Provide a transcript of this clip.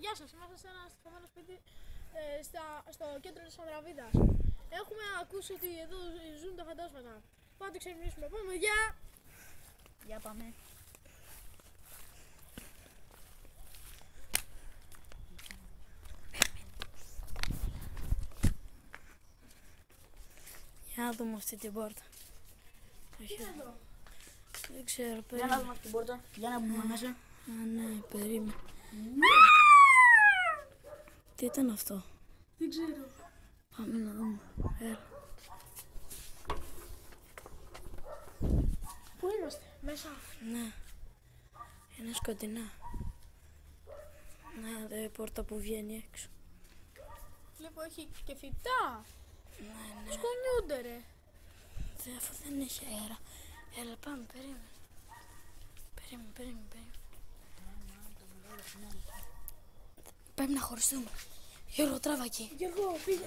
Γεια σας, είμαστε σε ένα στημένο σπίτι στο κέντρο της Ανδραβίδας. Έχουμε ακούσει ότι εδώ ζουν τα φαντάσματα. Πάμε να το ξερευνήσουμε. Πάμε, γεια! Για πάμε. Για να δούμε αυτή την πόρτα. Δεν ξέρω, Για περίμενε. να δούμε αυτή την πόρτα. Για να μπούμε μέσα. Α, ναι, περίμενε. Τι ήταν αυτό? Δεν ξέρω. Πάμε να δούμε. Έλα. Πού είμαστε, μέσα? Ναι. Είναι σκοτεινά. Ναι, δε πόρτα που βγαίνει έξω. Βλέπω έχει και φυτά. Ναι. Σκονιούνται ρε. Αφού δεν έχει αέρα. Έλα, πάμε, περίμενε. Περίμενε. Πρέπει να χωριστούμε. Γιώργο, τράβα εκεί. Γιώργο, πήγε.